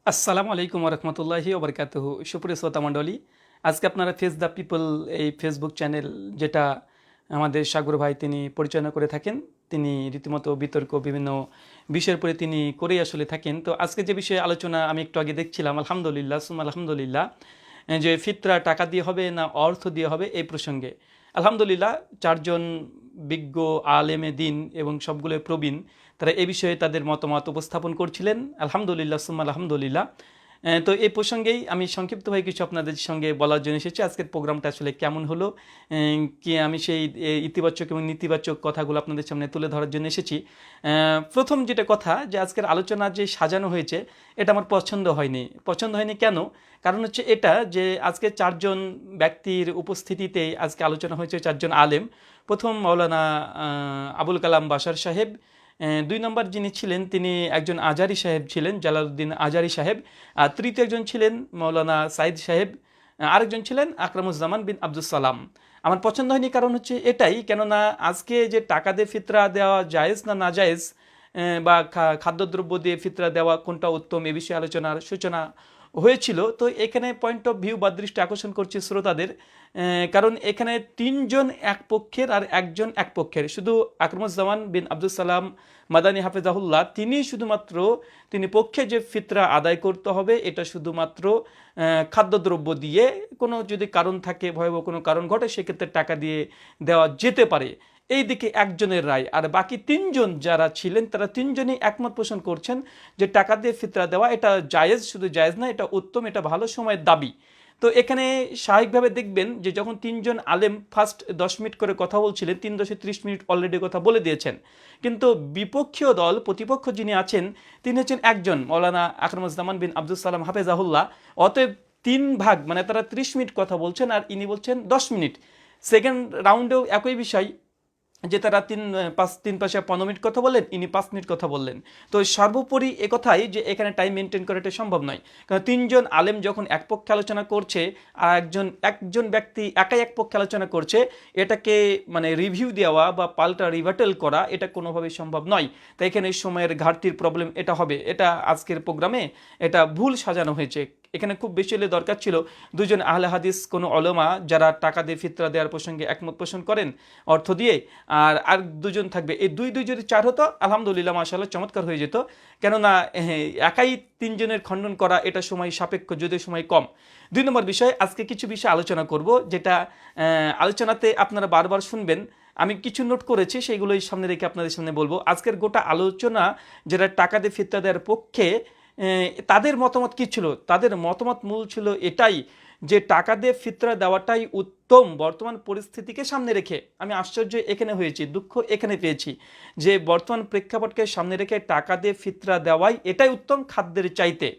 আসসালামু আলাইকুম রহমতুল্লাহি ওবরকাতুহু। সুপ্রিয় শ্রোতা মণ্ডলী, আজকে আপনারা ফেস দ্য পিপল এই ফেসবুক চ্যানেল, যেটা আমাদের সাগর ভাই তিনি পরিচালনা করে থাকেন, তিনি রীতিমতো বিতর্ক বিভিন্ন বিষয়ের উপরে তিনি করেই আসলে থাকেন। তো আজকে যে বিষয়ে আলোচনা আমি একটু আগে দেখছিলাম, আলহামদুলিল্লাহ সুম্মা আলহামদুলিল্লাহ, যে ফিতরা টাকা দিয়ে হবে না অর্থ দিয়ে হবে এই প্রসঙ্গে আলহামদুলিল্লাহ চারজন বিজ্ঞ আলেমে দিন এবং সবগুলো প্রবীণ তারা এ বিষয়ে তাদের মতামত উপস্থাপন করছিলেন। আলহামদুলিল্লাহ সুম্মা আলহামদুলিল্লাহ। তো এই প্রসঙ্গেই আমি সংক্ষিপ্তভাবে কিছু আপনাদের সঙ্গে বলার জন্য এসেছি। আজকের প্রোগ্রামটা আসলে কেমন হলো, কি আমি সেই ইতিবাচক এবং নেতিবাচক কথাগুলো আপনাদের সামনে তুলে ধরার জন্য এসেছি। প্রথম যেটা কথা, যে আজকের আলোচনা যে সাজানো হয়েছে এটা আমার পছন্দ হয়নি কেন? কারণ হচ্ছে এটা যে আজকে চারজন ব্যক্তির উপস্থিতিতে আজকে আলোচনা হয়েছে, চারজন আলেম। প্রথম মাওলানা আবুল কালাম বাশার সাহেব, দুই নম্বর যিনি ছিলেন তিনি একজন আজারি সাহেব ছিলেন, জালালউদ্দিন আজারি সাহেব। আর তৃতীয় একজন ছিলেন মৌলানা সাইদ সাহেব, আরেকজন ছিলেন আকরামুজ্জামান বিন আব্দুল সালাম। আমার পছন্দ হয়নি কারণ হচ্ছে এটাই, কেননা আজকে যে টাকা দিয়ে ফিতরা দেওয়া জায়েজ না না জায়েজ, বা খাদ্যদ্রব্য দিয়ে ফিতরা দেওয়া কোনটা উত্তম, এ বিষয়ে আলোচনার সূচনা হয়েছিল। তো এখানে পয়েন্ট অফ ভিউ বা দৃষ্টি আকর্ষণ করছে শ্রোতাদের, কারণ এখানে তিনজন এক পক্ষের আর একজন এক পক্ষের। শুধু আকরামুজ্জামান বিন আব্দুল সালাম মাদানী হাফেজাহুল্লাহ তিনি পক্ষে যে ফিতরা আদায় করতে হবে এটা শুধুমাত্র খাদ্যদ্রব্য দিয়ে, কোনো যদি কারণ থাকে, ভয়াবহ কোনো কারণ ঘটে, সেক্ষেত্রে টাকা দিয়ে দেওয়া যেতে পারে, এই দিকে একজনের রায়। আর বাকি তিনজন যারা ছিলেন তারা তিনজনই একমত পোষণ করছেন যে টাকা দিয়ে ফিতরা দেওয়া এটা জায়েজ, শুধু জায়েজ না, এটা উত্তম, এটা ভালো সময়ের দাবি। তো এখানে স্বাভাবিকভাবে দেখবেন যে যখন তিনজন আলেম ফার্স্ট 10 মিনিট করে কথা বলছিলেন, 3-30 মিনিট অলরেডি কথা বলে দিয়েছেন, কিন্তু বিপক্ষীয় দল, প্রতিপক্ষ যিনি আছেন তিনি হচ্ছেন একজন মৌলানা আকরামুজ্জামান বিন আব্দুল সালাম হাফেজাহুল্লাহ। অতএব 3 ভাগ, মানে তারা 30 মিনিট কথা বলছেন আর ইনি বলছেন 10 মিনিট। সেকেন্ড রাউন্ডেও একই বিষয়, যে তারা 3 5 15 মিনিট কথা বললেন, ইনি 5 মিনিট কথা বললেন। তো সর্বোপরি একথাই যে এখানে টাইম মেনটেন করাটা সম্ভব নয়, কারণ তিনজন আলেম যখন এক পক্ষে আলোচনা করছে আর একজন ব্যক্তি একাই এক পক্ষে আলোচনা করছে, এটাকে মানে রিভিউ দেওয়া বা পাল্টা রিভার্টাল করা এটা কোনোভাবেই সম্ভব নয়। তাই এখানে সময়ের ঘাটতির প্রবলেম এটা হবে, এটা আজকের প্রোগ্রামে এটা ভুল সাজানো হয়েছে। এখানে খুব বেশি হলে দরকার ছিল দুজন আহলে হাদিস, কোনো ওলামা যারা টাকা দিয়ে ফিতরা দেওয়ার প্রসঙ্গে একমত পোষণ করেন অর্থ দিয়ে, আর আর দুজন থাকবে। এই দুই যদি চার হতো আলহামদুলিল্লাহ মাশাআল্লাহ চমৎকার হয়ে যেত। কেননা একাই তিনজনের খণ্ডন করা এটা সময় সাপেক্ষ, যদিও সময় কম। 2 নম্বর বিষয়, আজকে কিছু বিষয় আলোচনা করব যেটা আলোচনাতে আপনারা বারবার শুনবেন। আমি কিছু নোট করেছি, সেইগুলোই সামনে রেখে আপনাদের সামনে বলবো। আজকের গোটা আলোচনা যেটা টাকা দিয়ে ফিতরা দেওয়ার পক্ষে, তাদের মতামত কী ছিল? তাদের মতামত মূল ছিল এটাই যে টাকা দিয়ে ফিতরা দেওয়াটাই উত্তম বর্তমান পরিস্থিতিকে সামনে রেখে। আমি আশ্চর্য এখানে হয়েছি, দুঃখ এখানে পেয়েছি যে বর্তমান প্রেক্ষাপটকে সামনে রেখে টাকা দিয়ে ফিতরা দেওয়াই এটাই উত্তম খাদ্যের চাইতে।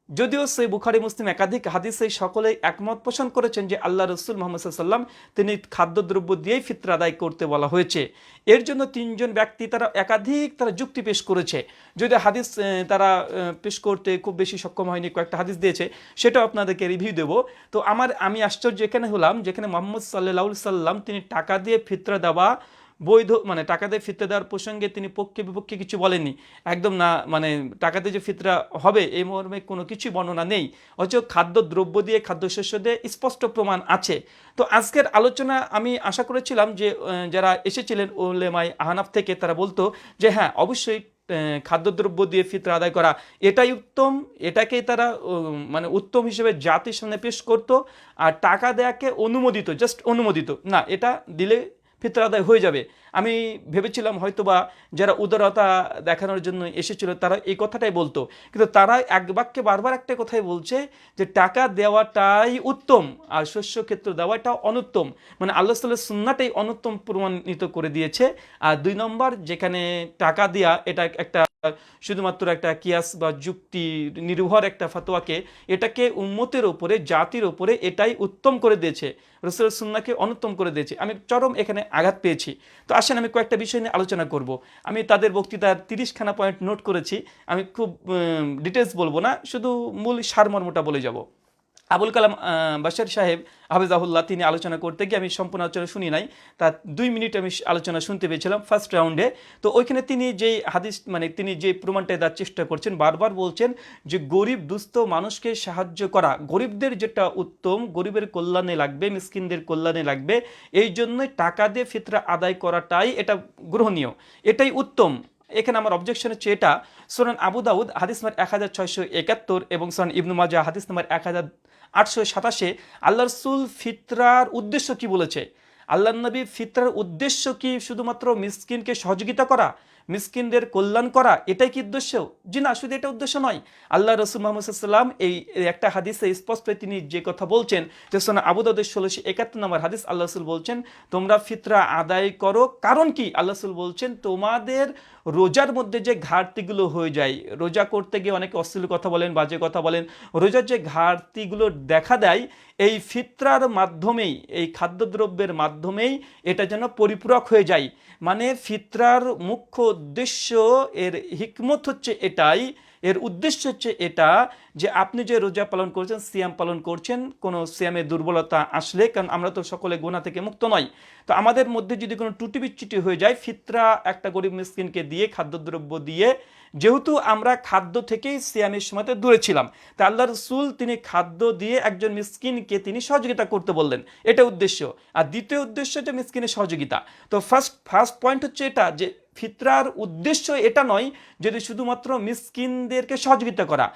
যদিও সেই বুখারী মুসলিম একাধিক হাদিসে সকলে একমত পোষণ করেছেন যে আল্লাহ রসুল মুহাম্মদ সাল্লাল্লাহু আলাইহি ওয়াসাল্লাম তিনি খাদ্যদ্রব্য দিয়েই ফিতরা আদায় করতে বলা হয়েছে। এর জন্য তিনজন ব্যক্তি তারা একাধিক যুক্তি পেশ করেছে। যদি হাদিস তারা পেশ করতে খুব বেশি সক্ষম হয়নি, কয়েকটা হাদিস দিয়েছে, সেটাও আপনাদেরকে রিভিউ দেব। তো আমি আশ্চর্য এখানে হলাম যেখানে মুহাম্মদ সাল্লাল্লাহু আলাইহি ওয়াসাল্লাম তিনি টাকা দিয়ে ফিতরা দেওয়া বৈধ, মানে টাকা দিয়ে ফিতরা দেওয়ার প্রসঙ্গে তিনি পক্ষে বিপক্ষে কিছু বলেননি, একদম না। মানে টাকা দিয়ে যে ফিতরা হবে এই মর্মে কোনো কিছু বর্ণনা নেই, অথচ খাদ্যদ্রব্য দিয়ে, খাদ্যশস্য দিয়ে স্পষ্ট প্রমাণ আছে। তো আজকের আলোচনা আমি আশা করেছিলাম যে যারা এসেছিলেন উলেমায়ে আহনাফ থেকে, তারা বলতো যে হ্যাঁ অবশ্যই খাদ্যদ্রব্য দিয়ে ফিতরা আদায় করা এটাই উত্তম, এটাকেই তারা মানে উত্তম হিসেবে জাতির সামনে পেশ করতো। আর টাকা দেয়াকে অনুমোদিত, জাস্ট অনুমোদিত না, এটা দিলে ফিতরা আদায় হয়ে যাবে। আমি ভেবেছিলাম হয়তোবা যারা উদারতা দেখানোর জন্য এসেছিল তারা এই কথাটাই বলতো, কিন্তু তারা এক বাক্যে বারবার একটা কথাই বলছে যে টাকা দেওয়াটাই উত্তম আর শস্য ক্ষেত্র দেওয়াটা অনুত্তম, মানে আল্লাহ তাআলার সুন্নাহটাই অনুত্তম প্রমাণিত করে দিয়েছে। আর 2 নম্বর, যেখানে টাকা দেয়া এটা একটা শুধুমাত্র একটা কিয়াস বা যুক্তি নির্ভর একটা ফতোয়াকে, এটাকে উম্মতের উপরে, জাতির উপরে এটাই উত্তম করে দিয়েছে, রাসূলের সুন্নাহকে অনুত্তম করে দিয়েছে। আমি চরম এখানে আঘাত পেয়েছি। তো আসেন আমি কয়েকটা বিষয় নিয়ে আলোচনা করব। আমি তাদের বক্তৃতার 30খানা পয়েন্ট নোট করেছি, আমি খুব ডিটেলস বলবো না, শুধু মূল সারমর্মটা বলে যাব। আবুল কালাম বাশার সাহেব হাফিজাহুল্লাহ তিনি আলোচনা করতে গিয়ে, আমি সম্পূর্ণ আলোচনা শুনি নাই, তার 2 মিনিট আমি আলোচনা শুনতে পেয়েছিলাম ফার্স্ট রাউন্ডে। তো ওইখানে তিনি যেই হাদিস মানে তিনি যে প্রমাণটা দেওয়ার চেষ্টা করছেন, বারবার বলছেন যে গরিব দুস্থ মানুষকে সাহায্য করা, গরিবদের যেটা উত্তম, গরিবের কল্যাণে লাগবে, মিসকিনদের কল্যাণে লাগবে, এই জন্যই টাকা দিয়ে ফিতরা আদায় করাটাই এটা গ্রহণীয়, এটাই উত্তম। এখানে আমার অবজেকশন হচ্ছে এটা সুনান আবু দাউদ হাদিস নাম্বার 1671 এবং সুনান ইবনু মাজাহ হাদিস নাম্বার 1827 আল্লাহ রাসূল ফিতরার উদ্দেশ্য কি বলেছে। আল্লাহ নবী ফিতরার উদ্দেশ্য কি শুধুমাত্র মিসকিনকে সহযোগিতা করা, মিসকিনদের কল্যাণ করা, এটাই কি উদ্দেশ্য? জি না, শুধু এটা উদ্দেশ্য নয়। আল্লাহ রসুল মুহাম্মদ সাল্লাল্লাহু আলাইহি ওয়াসাল্লাম এই একটা হাদিসে স্পষ্ট তিনি যে কথা বলছেন, যে সুনান আবু দাউদের 1671 নম্বর হাদিস, আল্লাহ রসুল বলছেন তোমরা ফিতরা আদায় করো। কারণ কি? আল্লাহ রসুল বলছেন তোমাদের রোজার মধ্যে যে ঘাটতিগুলো হয়ে যায়, রোজা করতে গিয়ে অনেকে অশ্লীল কথা বলেন, বাজে কথা বলেন, রোজার যে ঘাটতিগুলো দেখা দেয়, এই ফিতরার মাধ্যমেই, এই খাদ্যদ্রব্যের মাধ্যমেই এটা যেন পরিপূরক হয়ে যায়। মানে ফিতরার মুখ্য উদ্দেশ্য, এর হিকমত হচ্ছে এটাই, এর উদ্দেশ্য হচ্ছে এটা যে আপনি যে রোজা পালন করছেন, সিয়াম পালন করছেন, কোনো সিয়ামে দুর্বলতা আসলে, কারণ আমরা তো সকলে গুনাহ থেকে মুক্ত নয়, তো আমাদের মধ্যে যদি কোনো ত্রুটি বিচ্যুতি হয়ে যায়, ফিতরা একটা গরিব মিসকিনকে দিয়ে, খাদ্যদ্রব্য দিয়ে, যেহেতু আমরা খাদ্য থেকেই সিয়ামের সময়তে দূরে ছিলাম, তা আল্লাহ রসুল তিনি খাদ্য দিয়ে একজন মিসকিনকে তিনি সহযোগিতা করতে বললেন, এটা উদ্দেশ্য। আর দ্বিতীয় উদ্দেশ্য যে মিসকিনের সহযোগিতা। তো ফার্স্ট পয়েন্ট হচ্ছে এটা যে ফিতরার উদ্দেশ্য এটা নয় যদি শুধুমাত্র মিসকিনদেরকে সহযোগিতা করা।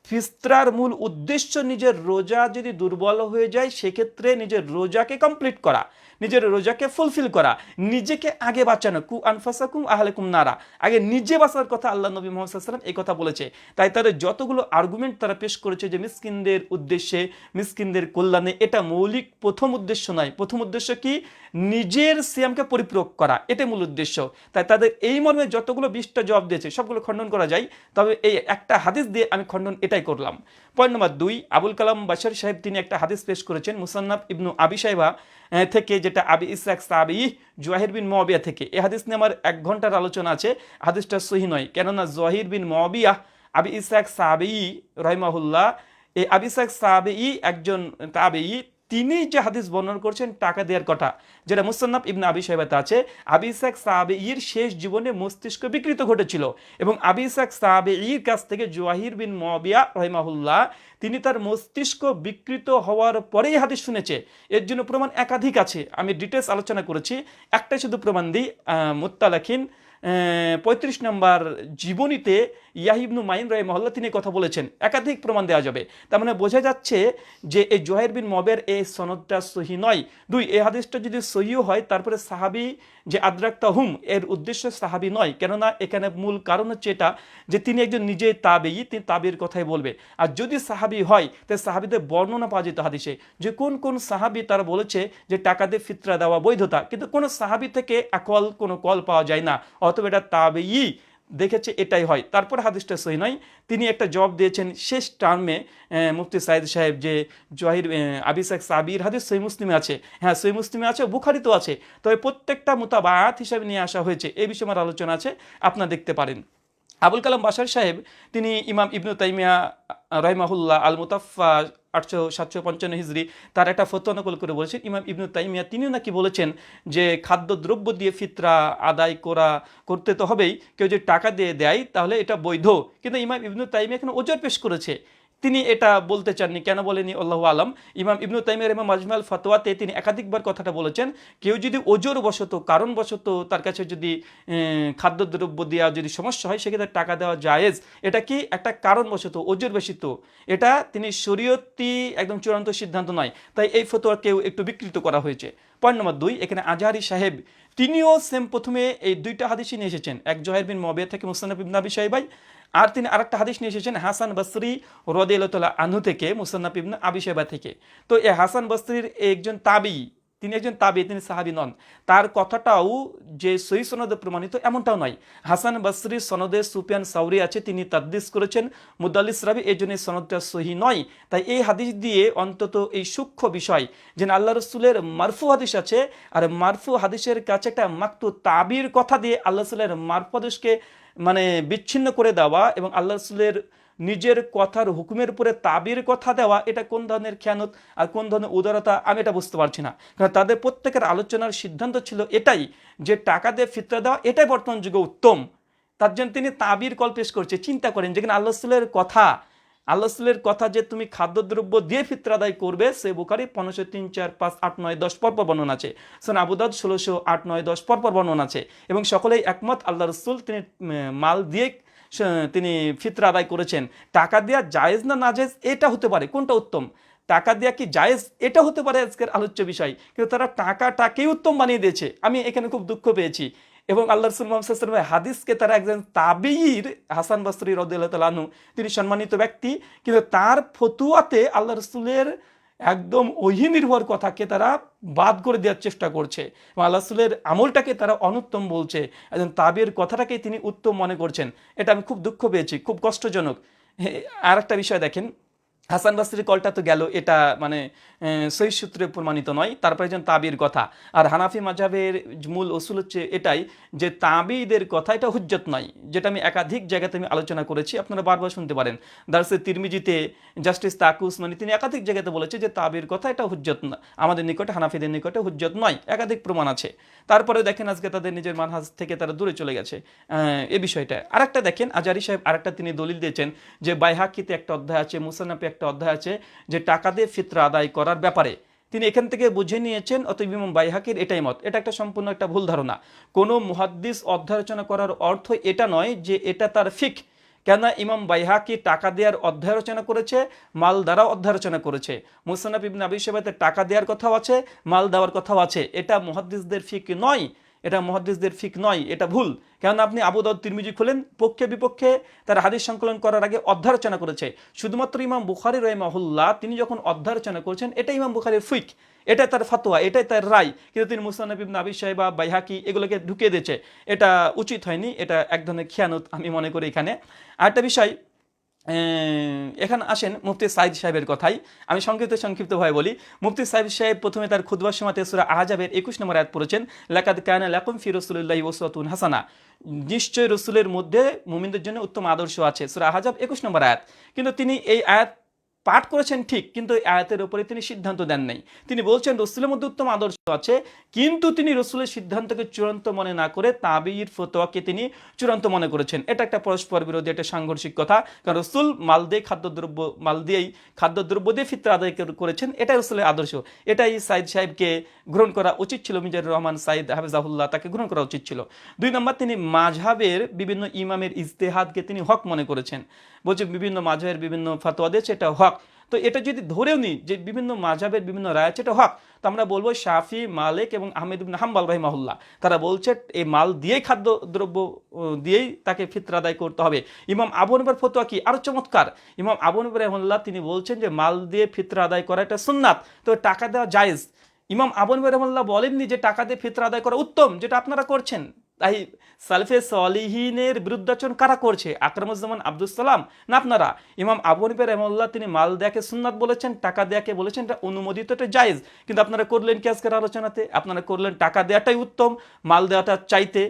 ফিতরার মূল উদ্দেশ্য নিজের রোজা যদি দুর্বল হয়ে যায়, সেক্ষেত্রে নিজের রোজাকে কমপ্লিট করা, নিজের রোজাকে ফুলফিল করা, নিজেকে আগে বাঁচানো। কু আনফাসাকুম আহলাকুম নারা, আগে নিজে বাঁচার কথা আল্লাহ নবী মুহাম্মদ সাল্লাল্লাহু আলাইহি ওয়াসাল্লাম এই কথা বলেছে। তাই তাদের যতগুলো আর্গুমেন্ট তারা পেশ করেছে যে মিসকিনদের উদ্দেশ্যে, মিসকিনদের কল্যাণে, এটা মৌলিক প্রথম উদ্দেশ্য নয়। প্রথম উদ্দেশ্য কি? নিজের সিয়ামকে পরিপূরক করা, এটাই মূল উদ্দেশ্য। তাই তাদের এই মর্মে যতগুলো 20টা জবাব দিয়েছে সবগুলো খণ্ডন করা যায়, তবে এই একটা হাদিস দিয়ে আমি খণ্ডন এটাই করলাম। পয়েন্ট নম্বর 2, আবুল কালাম বাশার সাহেব তিনি একটা হাদিস পেশ করেছেন মুসান্নাফ ইবনু আবি শাইবা থেকে, যেটা আবি ইসহাক সাহাবী জুয়াহির বিন মুআবিয়া থেকে। এই হাদিস নিয়ে আমার 1 ঘন্টার আলোচনা আছে, হাদিসটা সহিহ নয়, কেননা জুয়াহির বিন মুআবিয়া আবি ইসহাক সাহাবী রাহিমাহুল্লাহ, এই আবি ইসহাক সাহাবী একজন তাবেঈ, তিনি যে হাদিস বর্ণনা করছেন টাকা দেওয়ার কথা, যেটা মুসান্নাফ ইবনে আবি শাইবাতে আছে, আবি ইসহাক সাহাবীর শেষ জীবনে মস্তিষ্ক বিকৃত ঘটেছিল এবং আবি ইসহাক সাহাবীর কাছ থেকে জুয়াহির বিন মুআবিয়া রাহিমাহুল্লাহ তিনি তার মস্তিষ্ক বিকৃত হওয়ার পরেই হাদিস শুনেছে। এর জন্য প্রমাণ একাধিক আছে, আমি ডিটেলস আলোচনা করেছি, একটাই শুধু প্রমাণ দিই। মুত্তালাকিন 35 নম্বর জীবনীতে ইয়াহইয়া ইবনু মাইন রাহিমাহুল্লাহ তিনি কথা বলেছেন, একাধিক প্রমাণ দেওয়া যাবে। তার মানে বোঝা যাচ্ছে যে এই জুহাইর বিন মুআবিয়ার এই সনদটা সহি নয়। 2, এই হাদিসটা যদি সহি হয়, তারপরে সাহাবী যে আদ্রাকতাহুম, এর উদ্দেশ্য সাহাবী নয়, কেননা এখানে মূল কারণ হচ্ছে এটা যে তিনি একজন নিজে তাবেঈ, তিনি তাবেঈর কথাই বলবে। আর যদি সাহাবী হয়, তাহলে সাহাবীদের বর্ণনা পাওয়া যেত হাদিসে, যে কোন কোন সাহাবী তারা বলেছে যে টাকা দিয়ে ফিতরা দেওয়া বৈধতা, কিন্তু কোন সাহাবী থেকে কোনো কল পাওয়া যায় না, অথবা এটা তাবেঈ দেখেছে এটাই হয়। তারপর হাদিসটা সহি নয়। তিনি একটা জবাব দিয়েছেন শেষ টার্মে মুফতি সাইদ সাহেব, যে জহির আবি ইসহাক সাহাবীর হাদিস সহিহ মুসলিমে আছে, হ্যাঁ সহিহ মুসলিমে আছে, বুখারীতেও আছে, তবে প্রত্যেকটা মুতাবাআত হিসাবে নিয়ে আসা হয়েছে। এই বিষয়ে আমার আলোচনা আছে, আপনারা দেখতে পারেন। আবুল কালাম বাশার সাহেব তিনি ইমাম ইবনু তাইমিয়া রাহিমাহুল্লাহ আল মুতাফা 855 হিজরি তার একটা ফতোয়া নকল করে বলেছেন, ইমাম ইবনু তাইমিয়া তিনিও নাকি বলেছেন যে খাদ্যদ্রব্য দিয়ে ফিতরা আদায় করতে তো হবেই, কেউ যদি টাকা দিয়ে দেয় তাহলে এটা বৈধ। কিন্তু ইমাম ইবনু তাইমিয়া এখানে ওজর পেশ করেছে, তিনি এটা বলতে চাননি, কেন বলেনি আল্লাহু আলাম। ইমাম ইবনু তাইমিয়ার ইমাম মাজমুল ফাতওয়াতে তিনি একাধিকবার কথাটা বলেছেন, কেউ যদি ওজর বশত, কারণবশত তার কাছে যদি খাদ্যদ্রব্য দেওয়া যদি সমস্যা হয়, সেক্ষেত্রে টাকা দেওয়া জায়েজ। এটা কি একটা কারণবশত, ওজর বেশিত, এটা তিনি শরীয়তি একদম চূড়ান্ত সিদ্ধান্ত নয়, তাই এই ফতোয়াকেও একটু বিকৃত করা হয়েছে। পয়েন্ট নম্বর 2, এখানে আজহারি সাহেব তিনিও সেম প্রথমে এই 2টা হাদিসই নিয়ে এসেছেন, এক জুহাইর বিন মুআবিয়া থেকে মুসান্নাফ ইবনে আবি শাইবা, আর তিনি আরেকটা হাদিস নিয়ে এসেছেন হাসান বসরি রাদিয়াল্লাহু তাআলা আনহু থেকে, মুসান্নাফ ইবনে আবি শাইবা থেকে। তো এই হাসান বসরির একজন তাবেঈ, তিনি একজন তাবেঈ, তিনি সাহাবী নন। তার কথাটাও যে সহিহ সনদে প্রমাণিত এমনটাও নয়। হাসান বসরির সনদে সুফিয়ান সাউরি আছে, তিনি তাদলিস করেছেন, মুদাল্লিস রাবি, এই জন্য সনদটা সহিহ নয়। তাই এই হাদিস দিয়ে অন্তত এই সূক্ষ্ম বিষয় যে আল্লাহ রসুলের মারফু হাদিস আছে, আর মারফু হাদিসের কাছে একটা মাকতু তাবির কথা দিয়ে আল্লাহ রসুলের মারফু হাদিসকে মানে বিচ্ছিন্ন করে দেওয়া এবং আল্লাহ রসুলের নিজের কথার হুকুমের উপরে তাবির কথা দেওয়া, এটা কোন ধরনের খেয়ানত আর কোন ধরনের উদারতা আমি এটা বুঝতে পারছি না। কারণ তাদের প্রত্যেকের আলোচনার সিদ্ধান্ত ছিল এটাই যে টাকা দিয়ে ফিতরা দেওয়া এটাই বর্তমান যুগে উত্তম। তার জন্য তিনি তাবির কল পেশ করছে। চিন্তা করেন, যেখানে আল্লাহ রাসূলের কথা, আল্লাহ রাসূলের কথা যে তুমি খাদ্যদ্রব্য দিয়ে ফিতরা আদায় করবে, সে বুখারী 1503, 4, 5, 8, 9, 10 পরপর বর্ণনা আছে। সুনান আবু দাউদ 1600, 8, 9, 10 পরপর বর্ণনা আছে। এবং সকলেই একমত আল্লাহ রাসূল তিনি মাল দিয়ে তিনি ফিতরা আদায় করেছেন। টাকা দেওয়া জায়েজ না নাজায়েজ এটা হতে পারে, কোনটা উত্তম, টাকা দেওয়া কি জায়েজ এটা হতে পারে আজকের আলোচ্য বিষয়, কিন্তু তারা টাকাটাকেই উত্তম বানিয়ে দিয়েছে। আমি এখানে খুব দুঃখ পেয়েছি। এবং আল্লাহ রাসূল মুহাম্মদ সাল্লাল্লাহু আলাইহি ওয়াসাল্লামের হাদিসকে তারা একজন তাবিঈর, হাসান বসরি রাদিয়াল্লাহু তাআলা আনহু, তিনি সম্মানিত ব্যক্তি, কিন্তু তার ফতুয়াতে আল্লাহ রাসূলের একদম ওহী নির্ভর কথাকে তারা বাদ করে দেওয়ার চেষ্টা করছে এবং আল্লাহ রাসূলের আমলটাকে তারা অনুত্তম বলছে, একজন তাবির কথাটাকে তিনি উত্তম মনে করছেন। এটা আমি খুব দুঃখ পেয়েছি, খুব কষ্টজনক। আর একটা বিষয় দেখেন, হাসান বসরির কলটা তো গেল, এটা মানে সহিহ সূত্রে প্রমাণিত নয়। তারপরে যেন তাবির কথা, আর হানাফি মাযহাবের মূল উসুল হচ্ছে এটাই যে তাবিদের কথা এটা হুজ্জত নয়, যেটা আমি একাধিক জায়গাতে আমি আলোচনা করেছি, আপনারা বারবার শুনতে পারেন। দারসে তিরমিজিতে জাস্টিস তাকি উসমানী তিনি একাধিক জায়গাতে বলেছে যে তাবির কথা এটা হুজ্জত না, আমাদের নিকটে হানাফিদের নিকটে হুজ্জত নয়, একাধিক প্রমাণ আছে। তারপরে দেখেন আজকে তাদের নিজের মানহাজ থেকে তারা দূরে চলে গেছে এই বিষয়টা। আরেকটা দেখেন, আজারি সাহেব আরেকটা তিনি দলিল দিয়েছেন যে বাইহাকিতে একটা অধ্যায় আছে, মুসান্নাফে একটা অধ্যায় আছে যে টাকা দিয়ে ফিতরা আদায় করার ব্যাপারে। তিনি এখান থেকে বুঝে নিয়েছেন, অতএব ইমাম বাইহাকির এটাই মত। এটা একটা সম্পূর্ণ একটা ভুল ধারণা। কোনো মুহাদ্দিস অধ্যায় রচনা করার অর্থ এটা নয় যে এটা তার ফিক। কেন ইমাম বাইহাকি টাকা দেওয়ার অধ্যায় রচনা করেছে, মাল দ্বারা অধ্যায় রচনা করেছে। মুসান্নাফ ইবনে আবি শাইবাতে টাকা দেওয়ার কথাও আছে, মাল দেওয়ার কথাও আছে। এটা মুহাদ্দিসদের ফিক নয়, এটা মুহাদ্দিসদের ফিক নয়, এটা ভুল। কেননা আপনি আবু দাউদ তিরমিজি খুলেন, পক্ষে বিপক্ষে তার হাদিস সংকলন করার আগে অধ্যায় রচনা করেছে। শুধুমাত্র ইমাম বুখারী রাহিমাহুল্লাহ তিনি যখন অধ্যায় রচনা করেছেন, এটা ইমাম বুখারীর ফিক, এটাই তার ফতোয়া, এটাই তার রায়, কিন্তু তিনি মুসান্নাফ ইবনে আবি শাইবা, বাইহাকি এগুলোকে ঢুকিয়ে দিয়েছে। এটা উচিত হয়নি, এটা এক ধরনের খেয়ানত আমি মনে করি এখানে। আরেকটা বিষয়, এখানে আসেন মুফতি সাইদ সাহেবের কথাই আমি সংক্ষিপ্তভাবে বলি। মুফতি সাইদ সাহেব প্রথমে তার খুতবার সময়তে সূরা আহজাবের 21 নম্বর আয়াত পড়েছেন, লাকাদ কানা লাকুম ফি রাসূলিল্লাহি উসওয়াতুন হাসানা, নিশ্চয় রাসূলের মধ্যে মুমিনদের জন্য উত্তম আদর্শ আছে, সূরা আহজাব 21 নম্বর আয়াত। কিন্তু তিনি এই আয়াত পাঠ করেছেন ঠিক, কিন্তু এই আয়াতের উপরে তিনি সিদ্ধান্ত দেন নাই। তিনি বলছেন রসুলের মধ্যে উত্তম আদর্শ আছে, কিন্তু তিনি রসুলের সিদ্ধান্তকে চূড়ান্ত মনে না করে তাবির ফতোয়াকে তিনি চূড়ান্ত মনে করেছেন। এটা একটা পরস্পর বিরোধী, একটা সাংঘর্ষিক কথা। কারণ রসুল মাল দিয়েই খাদ্যদ্রব্য দিয়ে ফিতরা আদায় করেছেন, এটাই রসুলের আদর্শ। এটাই সাইদ সাহেবকে গ্রহণ করা উচিত ছিল, মিজানুর রহমান সাইদ হাফিজাহুল্লাহ তাকে গ্রহণ করা উচিত ছিল। 2 নম্বর, তিনি মাযহাবের বিভিন্ন ইমামের ইজতেহাদকে তিনি হক মনে করেছেন। বলছে বিভিন্ন মাযহাবের বিভিন্ন ফতোয়া দিয়েছে, এটা হক। তো এটা যদি ধরেও নিই যে বিভিন্ন মাযহাবের বিভিন্ন রায় আছে, এটা হক, তো আমরা বলবো শাফি, মালিক এবং আহমেদ ইবনে হাম্বল রাহিমাহুল্লাহ তারা বলছে এই মাল দিয়েই খাদ্যদ্রব্য দিয়েই তাকে ফিতরা আদায় করতে হবে। ইমাম আবু হানিফার ফতোয়া কি আরো চমৎকার। ইমাম আবু হানিফা রাহিমাহুল্লাহ তিনি বলছেন যে মাল দিয়ে ফিতরা আদায় করা এটা সুন্নাত, তো টাকা দেওয়া জায়েজ। ইমাম আবু হানিফা রাহিমাহুল্লাহ বলেননি যে টাকা দিয়ে ফিতরা আদায় করা উত্তম, যেটা আপনারা করছেন। তাই সালফে সলিহিনের বিরুদ্ধাচরণ কারা করছে? আকরামুজ্জামান আব্দুস সালাম না আপনারা? ইমাম আবু হানিফা রাহিমাহুল্লাহ তিনি মাল দেয়াকে সুন্নাত বলেছেন, টাকা দেয়াকে বলেছেন এটা অনুমোদিত, এটা জায়েজ। কিন্তু আপনারা করলেন কি আজকের আলোচনাতে? আপনারা করলেন টাকা দেওয়াটাই উত্তম, মাল দেওয়াটা চাইতে।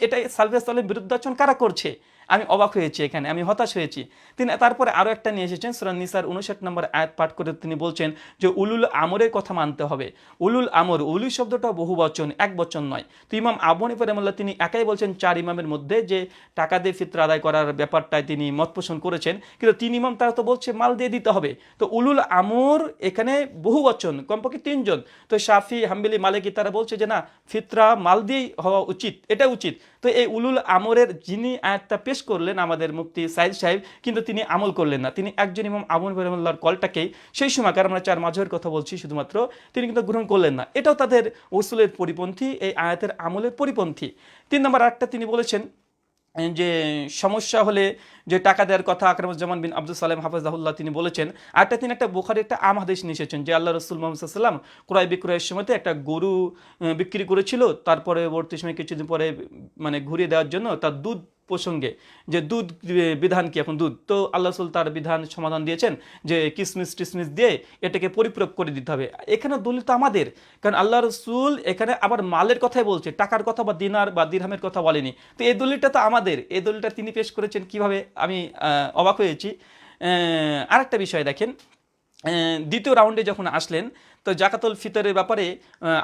এটাই সালফে সলিহিনের বিরুদ্ধাচরণ কারা করছে? আমি অবাক হয়েছি, এখানে আমি হতাশ হয়েছি। তিনি তারপরে আরো একটা নিয়ে এসেছেন, সূরা নিসার 59 নম্বর আয়াত পাঠ করে তিনি বলছেন যে উলুল আমরের কথা মানতে হবে। উলুল আমর, উলু শব্দটা বহু বচন, এক বচন নয়। তো ইমাম আবু হানিফা রাহিমাহুল্লাহ তিনি একাই বলছেন 4 ইমামের মধ্যে যে টাকা দিয়ে ফিতরা আদায় করার ব্যাপারটায় তিনি মত পোষণ করেছেন, কিন্তু 3 ইমাম তারা তো বলছে মাল দিয়ে দিতে হবে। তো উলুল আমর এখানে বহু বচন, কমপক্ষে 3 জন। তো শাফি, হাম্বলি, মালিকি তারা বলছে যে না, ফিতরা মাল দিয়েই হওয়া উচিত, এটা উচিত। তো এই উলুল আমরের যিনি আয়াতটা পেশ করলেন আমাদের মুফতি সাইদ সাহেব, কিন্তু তিনি আমল করলেন না। তিনি একজন ইমাম আবু হানিফা রাহিমাহুল্লাহর কলটাকেই সেই সময়কার, আমরা 4 মাযহাবের কথা বলছি শুধুমাত্র, তিনি কিন্তু গ্রহণ করলেন না। এটাও তাদের উসুলের পরিপন্থী, এই আয়াতের আমলের পরিপন্থী। 3 নম্বর আরেকটা তিনি বলেছেন যে সমস্যা হলে যে টাকা দেওয়ার কথা, আকরামুজ্জামান বিন আব্দুল সালাম হাফিজাহুল্লাহ তিনি বলেছেন। আরটা তিনি একটা বুখারী একটা আম হাদিস নিয়ে এসেছেন যে আল্লাহ রাসূল মুহাম্মদ সাল্লাল্লাহু আলাইহি ওয়াসাল্লাম ক্রয় বিক্রয়ের সময়তে একটা গরু বিক্রি করেছিল, তারপরে পরবর্তী সময় কিছুদিন পরে মানে ঘুরিয়ে দেওয়ার জন্য তার দুধ প্রসঙ্গে যে দুধ বিধান কি, এখন দুধ তো আল্লাহ রসুল তার বিধান সমাধান দিয়েছেন যে কিসমিস টিসমিস দিয়ে এটাকে পরিপূরক করে দিতে হবে। এখানে দলিল তো আমাদের, কারণ আল্লাহ রসুল এখানে আবার মালের কথাই বলছে, টাকার কথা বা দিনার বা দিরহামের কথা বলেনি। তো এই দলিলটা তো আমাদের, এই দলিলটা তিনি পেশ করেছেন কিভাবে, আমি অবাক হয়েছি। আরেকটা বিষয় দেখেন, দ্বিতীয় রাউন্ডে যখন আসলেন তো জাকাতুল ফিতরের ব্যাপারে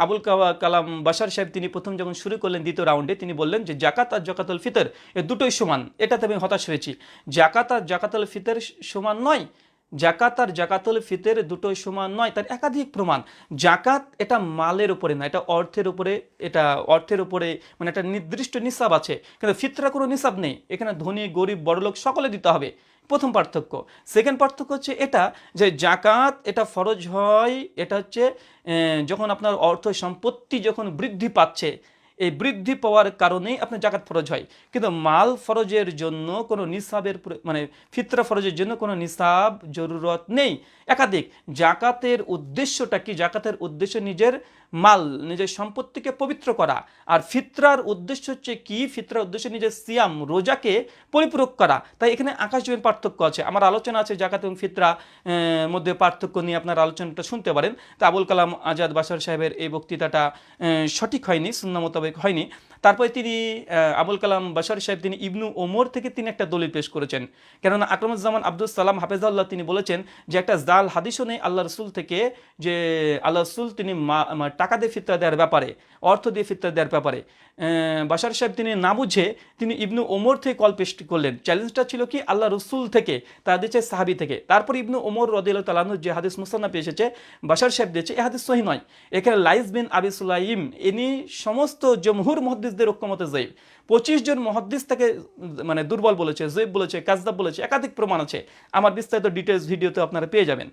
আবুল কালাম বাশার সাহেব তিনি প্রথম যখন শুরু করলেন দ্বিতীয় রাউন্ডে, তিনি বললেন যে জাকাত আর জাকাতুল ফিতর এ দুটোই সমান। এটাতে আমি হতাশ হয়েছি। জাকাত আর জাকাতুল ফিতর সমান নয়, জাকাত আর জাকাতুল ফিতর দুটোই সমান নয়, তার একাধিক প্রমাণ। জাকাত এটা মালের উপরে না, এটা অর্থের উপরে, এটা অর্থের উপরে, মানে একটা নির্দিষ্ট নিসাব আছে, কিন্তু ফিতরা কোনো নিসাব নেই, এখানে ধনী গরিব বড়লোক সকলে দিতে হবে, প্রথম পার্থক্য। সেকেন্ড পার্থক্য হচ্ছে এটা যে জাকাত এটা ফরজ হয়, এটা হচ্ছে যখন আপনার অর্থ সম্পত্তি যখন বৃদ্ধি পাচ্ছে, এই বৃদ্ধি পাওয়ার কারণেই আপনার জাকাত ফরজ হয়। কিন্তু মাল ফরজের জন্য কোনো নিসাবের মানে ফিতরা ফরজের জন্য কোনো নিসাব জরুরত নেই। একাধিক জাকাতের উদ্দেশ্যটা কি, জাকাতের উদ্দেশ্য নিজের মাল নিজের সম্পত্তিকে পবিত্র করা, আর ফিতরার উদ্দেশ্য হচ্ছে কি, ফিতরার উদ্দেশ্য নিজের সিয়াম রোজাকে পরিপূরক করা। তাই এখানে আকাশ জমিন পার্থক্য আছে। আমার আলোচনা আছে জাকাত এবং ফিতরা মধ্যে পার্থক্য নিয়ে, আপনার আলোচনাটা শুনতে পারেন। তো আবুল কালাম আজাদ বাশার সাহেবের এই বক্তৃতাটা সঠিক হয়নি, সুন্নাহ মোতাবেক হয়নি। তারপরে তিনি আবুল কালাম বাশার সাহেব তিনি ইবনু ওমর থেকে তিনি একটা দলিল পেশ করেছেন। কেননা আকরামুজ্জামান আব্দুল সালাম হাফেজাল্লাহ তিনি বলেছেন যে একটা জাল হাদিসও নেই আল্লাহ রসুল থেকে যে আল্লাহ রসুল তিনি টাকা দিয়ে ফিতরা দেওয়ার ব্যাপারে, অর্থ দিয়ে ফিতরা দেওয়ার ব্যাপারে বাশার সাহেব তিনি না বুঝে তিনি ইবনু ওমর থেকে কল পেশ করলেন। চ্যালেঞ্জটা ছিল কি আল্লাহ রসুল থেকে, তার দিয়েছে সাহাবি থেকে। তারপর ইবনু ওমর রাদিয়াল্লাহু তাআলা আনহু যে হাদিস মুসন্নাফে এসেছে বাশার সাহেব দিয়েছে, এই হাদিস সহিহ নয়। এখানে লাইস বিন আবি সুলাইম ইনি সমস্ত জমহুর মুহাদ্দিসদের ঐক্যমতে জয়ীফ, 25 জন মুহাদ্দিস থেকে মানে দুর্বল বলেছে, জয়ীফ বলেছে, কাযযাব বলেছে, একাধিক প্রমাণ আছে। আমার বিস্তারিত ডিটেলস ভিডিওতে আপনারা পেয়ে যাবেন।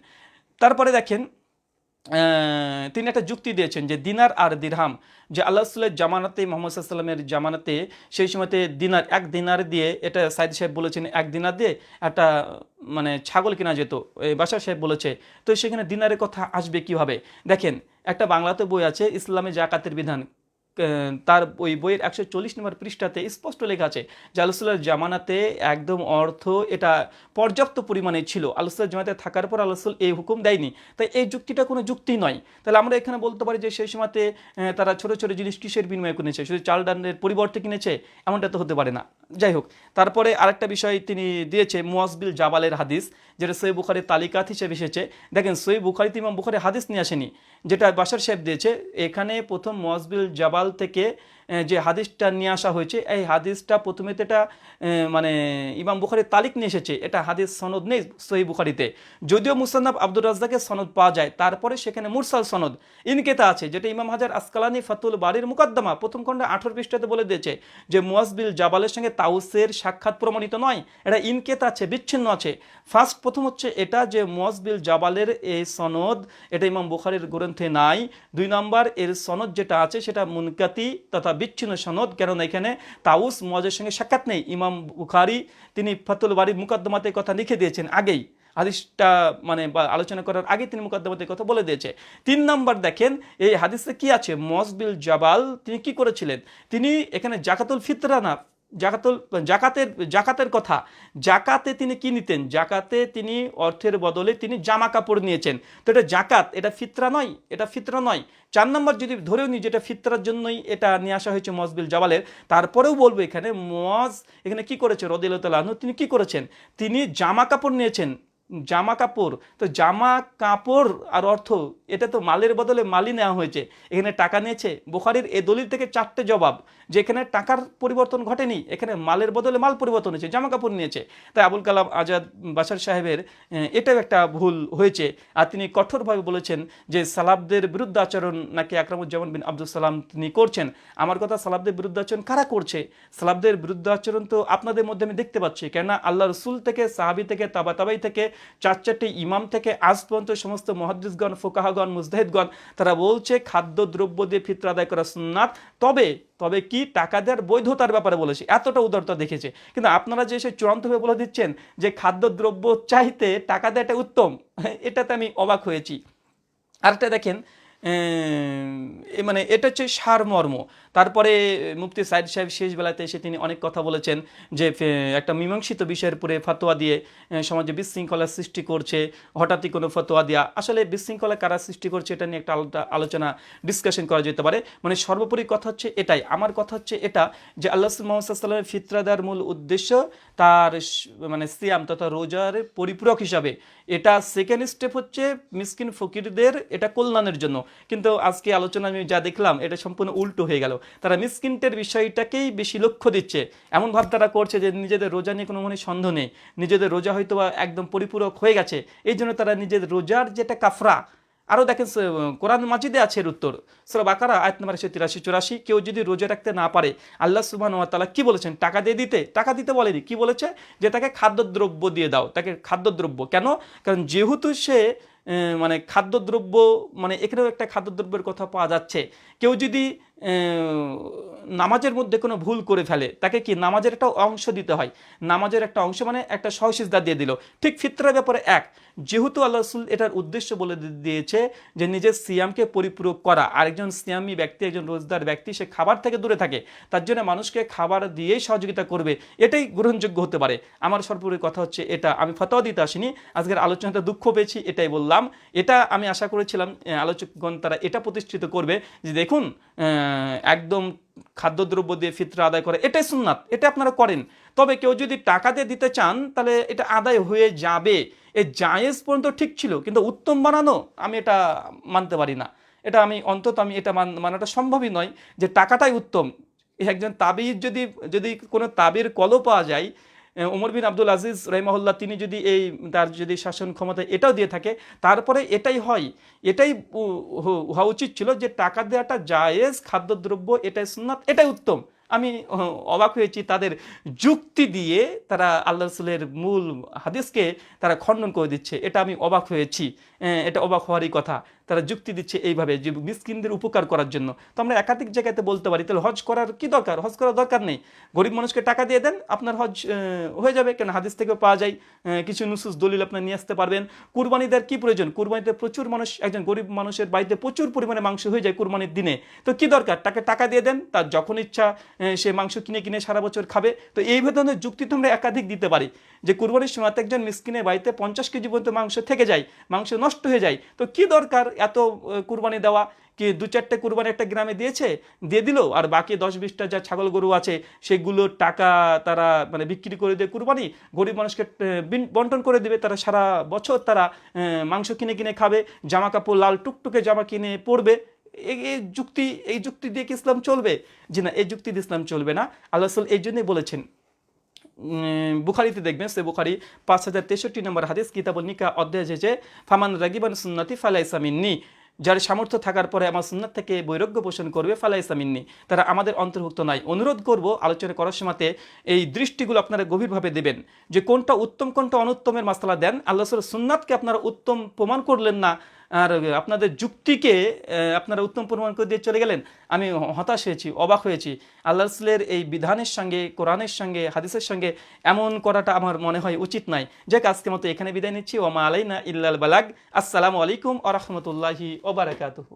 তারপরে দেখেন তিনি একটা যুক্তি দিয়েছেন যে দিনার আর দিরহাম, যে আল্লাহ রসুলের জামানাতে, মোহাম্মদ সাল্লামের জামানাতে সেই সময়তে দিনার, এক দিনার দিয়ে, এটা সাইদ সাহেব বলেছেন, এক দিনার দিয়ে একটা মানে ছাগল কেনা যেত, বাশার সাহেব বলেছে। তো সেখানে দিনারের কথা আসবে কিভাবে? দেখেন একটা বাংলাতে বই আছে ইসলামে জাকাতের বিধান, তার ওই বইয়ের 140 নম্বর পৃষ্ঠাতে স্পষ্ট লেখা আছে যে আল্লাহ রাসূলের জামানাতে একদম অর্থ এটা পর্যাপ্ত পরিমাণে ছিল, আল্লাহ রাসূলের জামানাতে থাকার পর আল্লাহ রাসূল এই হুকুম দেয়নি। তাই এই যুক্তিটা কোনো যুক্তি নয়। তাহলে আমরা এখানে বলতে পারি যে সেই সময়তে তারা ছোট ছোট জিনিস কিসের বিনিময়ে কিনেছে, শুধু চাল ডালের পরিবর্তে কিনেছে, এমনটা তো হতে পারে না। যাই হোক, তারপরে আরেকটা বিষয় তিনি দিয়েছে মুয়াজ বিন জাবালের হাদিস, যেটা সহিহ বুখারীর তালিকাত হিসেবে এসেছে। দেখেন সহিহ বুখারীতে ইমাম বুখারী হাদিস নিয়ে আসেনি, যেটা বাশার সাহেব দিয়েছে। এখানে প্রথম মুয়াজ বিন জাবাল থেকে যে হাদিসটা নিয়ে আসা হয়েছে, এই হাদিসটা প্রথমে তো এটা মানে ইমাম বুখারীর তালিক নিয়ে এসেছে, এটা হাদিস সনদ নেই সহিহ বুখারীতে। যদিও মুসান্নাফ আব্দুর রাজ্জাকের সনদ পাওয়া যায়, তারপরে সেখানে মুরসাল সনদ ইনকেতা আছে, যেটা ইমাম হাজার আসকালানি ফাতুল বারির মুকদ্দমা প্রথম খণ্ডে 18 পৃষ্ঠাতে বলে দিয়েছে যে মুয়াজ বিন জাবালের সঙ্গে তাউসের সাক্ষাৎ প্রমাণিত নয়, এটা ইনকেতা আছে, বিচ্ছিন্ন আছে। প্রথম হচ্ছে এটা যে মুয়াজ বিন জাবালের এই সনদ এটা ইমাম বুখারীর গ্রন্থে নাই। 2 নম্বর এর সনদ যেটা আছে সেটা মুনকাতি তথা বিচ্ছিন্ন সনদ, কারণ এখানে তাউস মুয়াজের সঙ্গে সাক্ষাৎ নেই। ইমাম বুখারী তিনি ফাতুল বারির মুকদ্দমাতে কথা লিখে দিয়েছেন আগেই, হাদিসটা মানে আলোচনা করার আগে তিনি মুকদ্দমাতে কথা বলে দিয়েছে। 3 নম্বর দেখেন এই হাদিসে কি আছে, মুয়াজ বিন জাবাল তিনি কি করেছিলেন, তিনি এখানে জাকাতুল ফিতরা না, জাকাতের কথা, জাকাতে তিনি কি নিতেন, জাকাতে তিনি অর্থের বদলে তিনি জামা কাপড় নিয়েছেন। তো এটা জাকাত, এটা ফিতরা নয়, এটা ফিতরা নয়। 4 নম্বর যদি ধরেও নিই যেটা ফিতরার জন্যই এটা নিয়ে আসা হয়েছে মুয়াজ বিন জাবালের, তারপরেও বলবো এখানে মুয়াজ এখানে কি করেছে রাদিয়াল্লাহু তাআলা আনহু, তিনি কি করেছেন, তিনি জামা কাপড় নিয়েছেন। জামা কাপড়, তো জামা কাপড় আর অর্থ এটা তো মালের বদলে মালই নেওয়া হয়েছে, এখানে টাকা নিয়েছে। বুখারীর এই দলিল থেকে 4টে জবাব যে এখানে টাকার পরিবর্তন ঘটেনি, এখানে মালের বদলে মাল পরিবর্তন হয়েছে, জামা কাপড় নিয়েছে। তাই আবুল কালাম আজাদ বাশার সাহেবের এটাও একটা ভুল হয়েছে। আর তিনি কঠোরভাবে বলেছেন যে সালাফদের বিরুদ্ধে আচরণ নাকি আকরামুজ্জামান বিন আব্দুল সালাম তিনি করছেন। আমার কথা, সালাফদের বিরুদ্ধে আচরণ কারা করছে? সালাফদের বিরুদ্ধে আচরণ তো আপনাদের মধ্যে আমি দেখতে পাচ্ছি, কেননা আল্লাহ রসুল থেকে, সাহাবি থেকে, তাবাই থেকে, 4 ইমাম থেকে আজ পর্যন্ত সমস্ত মুহাদ্দিসগণ, ফুকাহাগণ, মুজতাহিদগণ তারা বলছে খাদ্য দ্রব্য দিয়ে ফিতরা আদায় করা সুন্নাত। তবে কি টাকা দেওয়ার বৈধতার ব্যাপারে বলেছে, এতটা উদারতা দেখেছে। কিন্তু আপনারা যে এসে চূড়ান্তভাবে বলে দিচ্ছেন যে খাদ্য দ্রব্য চাইতে টাকা দেওয়াটা উত্তম, এটাতে আমি অবাক হয়েছি। আরেকটা দেখেন মানে এটা হচ্ছে সারমর্ম। তারপরে মুফতি সাইদ সাহেব শেষ বেলাতে এসে তিনি অনেক কথা বলেছেন যে একটা মীমাংসিত বিষয়ের উপরে ফতোয়া দিয়ে সমাজে বিশৃঙ্খলার সৃষ্টি করছে, হঠাৎই কোনো ফতোয়া দেওয়া। আসলে বিশৃঙ্খলা কারা সৃষ্টি করছে এটা নিয়ে একটা আলোচনা ডিসকাশন করা যেতে পারে। মানে সর্বোপরি কথা হচ্ছে এটাই, আমার কথা হচ্ছে এটা যে আল্লাহ মুহাম্মদ সাল্লাল্লাহু আলাইহি ওয়াসাল্লামের ফিতরা দেওয়ার মূল উদ্দেশ্য তার মানে সিয়াম তথা রোজার পরিপূরক হিসাবে। এটা সেকেন্ড স্টেপ হচ্ছে মিসকিন ফকিরদের এটা কল্যাণের জন্য। কিন্তু আজকে আলোচনা আমি যা দেখলাম এটা সম্পূর্ণ উল্টো হয়ে গেল। তারা মিসকিনদের বিষয়টাকেই বেশি লক্ষ্য দিচ্ছে, এমন ভাব তারা করছে যে নিজেদের রোজা নিয়ে কোনো সন্দেহ নেই, নিজেদের রোজা হয়তো একদম পরিপূরক হয়ে গেছে, এই জন্য তারা নিজেদের রোজার যেটা কাফরা। আরও দেখেন কোরআন মাজিদে আছে এর উত্তর, সূরা বাকারা আয়াত নম্বর 83-84, কেউ যদি রোজা রাখতে না পারে আল্লাহ সুবহানাহু ওয়া তাআলা কি বলেছেন? টাকা দিয়ে দিতে, টাকা দিতে বলেনি, কি বলেছে? যে তাকে খাদ্যদ্রব্য দিয়ে দাও, তাকে খাদ্যদ্রব্য। কেন? কারণ যেহেতু সে মানে খাদ্যদ্রব্য, মানে এখানেও একটা খাদ্যদ্রব্যের কথা পাওয়া যাচ্ছে। কেউ যদি নামাজের মধ্যে কোনো ভুল করে ফেলে তাকে কি নামাজের একটা অংশ দিতে হয়, নামাজের একটা অংশ মানে একটা সহসিজদা দিয়ে দিল। ঠিক ফিতরার ব্যাপারে এক, যেহেতু আল্লাহ রাসূল এটার উদ্দেশ্য বলে দিয়েছে যে নিজের সিয়ামকে পরিপূরক করা, আরেকজন সিয়ামি ব্যক্তি, একজন রোজদার ব্যক্তি সে খাবার থেকে দূরে থাকে, তার জন্য মানুষকে খাবার দিয়েই সহযোগিতা করবে, এটাই গ্রহণযোগ্য হতে পারে। আমার সর্বোপরি কথা হচ্ছে এটা, আমি ফতোয়া দিতে আসিনি, আজকের আলোচনাতে দুঃখ পেয়েছি এটাই বললাম। এটা আমি আশা করেছিলাম আলোচকগণ তারা এটা প্রতিষ্ঠিত করবে যে দেখুন একদম খাদ্যদ্রব্য দিয়ে ফিতরা আদায় করে এটাই সুন্নাত, এটা আপনারা করেন। তবে কেউ যদি টাকা দিয়ে দিতে চান তাহলে এটা আদায় হয়ে যাবে, এই জায়েজ পর্যন্ত ঠিক ছিল, কিন্তু উত্তম বানানো আমি এটা মানতে পারি না। এটা আমি অন্তত আমি এটা মানাটা সম্ভবই নয় যে টাকাটাই উত্তম। একজন তাবিজ যদি যদি কোনো তাবির কলও পাওয়া যায়, ওমর বিন আব্দুল আজিজ রাহিমাহুল্লাহ তিনি যদি তার যদি শাসন ক্ষমতা এটাও দিয়ে থাকে, তারপরে এটাই হয়, এটাই হওয়া উচিত ছিল যে টাকা দেওয়াটা জায়েজ, খাদ্যদ্রব্য এটাই সুন্নাত, এটাই উত্তম। আমি অবাক হয়েছি তাদের যুক্তি দিয়ে তারা আল্লাহ রাসূলের মূল হাদিসকে তারা খণ্ডন করে দিচ্ছে, এটা আমি অবাক হয়েছি। এটা অবাক হওয়ারই কথা, তারা যুক্তি দিচ্ছে এইভাবে যে মিসকিনদের উপকার করার জন্য। তো আমরা একাধিক জায়গাতে বলতে পারি তাহলে হজ করার কি দরকার? হজ করার দরকার নেই, গরিব মানুষকে টাকা দিয়ে দেন, আপনার হজ হয়ে যাবে। কেন হাদিস থেকেও পাওয়া যায়, কিছু নুসুস দলিল আপনার নিয়ে আসতে পারবেন। কুরবানি দেওয়ার কি প্রয়োজন? কুরবানিতে প্রচুর মানুষ, একজন গরিব মানুষের বাড়িতে প্রচুর পরিমাণে মাংস হয়ে যায় কুরবানির দিনে, তো কি দরকার? তাকে টাকা দিয়ে দেন, তার যখন ইচ্ছা সে মাংস কিনে কিনে সারা বছর খাবে। তো এই ধরনের যুক্তি তো আমরা একাধিক দিতে পারি যে কুরবানির সময় একজন মিসকিনের বাড়িতে 50 কেজি পর্যন্ত মাংস থেকে যায়, মাংস নষ্ট হয়ে যায়, তো কি দরকার এত কুরবানি দেওয়া? কি 2-4টে কুরবানি একটা গ্রামে দিয়েছে, দিয়ে দিল, আর বাকি 10-20টা যা ছাগল গরু আছে সেগুলোর টাকা তারা মানে বিক্রি করে দিয়ে কুরবানি গরিব মানুষকে বন্টন করে দিবে, তারা সারা বছর তারা মাংস কিনে কিনে খাবে, জামা কাপড় লাল টুকটুকে জামা কিনে পরবে। এই যুক্তি দিয়ে কি ইসলাম চলবে? জি না, এই যুক্তি দিয়ে ইসলাম চলবে না। আল্লাহ রাসূল এই জন্যই বলেছেন, বুখারিতে দেখবেন, সে বুখারি 5063 নম্বর হাদিস, কিতাবুন নিকাহ অধ্যায় যে ফামান রাগিবান সুন্নতি ফালাইসা মিন্নি, যার সামর্থ্য থাকার পরে আমার সুন্নাত থেকে বৈরাগ্য পোষণ করবে ফালাইসা মিন্নি, তারা আমাদের অন্তর্ভুক্ত নয়। অনুরোধ করব আলোচনা করার সময়তে এই দৃষ্টিগুলো আপনারা গভীরভাবে দেবেন যে কোনটা উত্তম কোনটা অনুত্তমের মাসলা দেন। আল্লাহ রাসূলের সুন্নাতকে আপনারা উত্তম প্রমাণ করলেন না, আর আপনাদের যুক্তিকে আপনারা উত্তম প্রমাণ করে দিয়ে চলে গেলেন। আমি হতাশ হয়েছি, অবাক হয়েছি। আল্লাহ রাসূলের এই বিধানের সঙ্গে, কোরআনের সঙ্গে, হাদিসের সঙ্গে এমন করাটা আমার মনে হয় উচিত নয়। যাক, আজকের মতো এখানে বিদায় নিচ্ছি। ওয়া মা আলাইনা ইল্লাল বালাগ। আসসালামু আলাইকুম ওয়া রাহমাতুল্লাহি ওয়া বারাকাতুহু।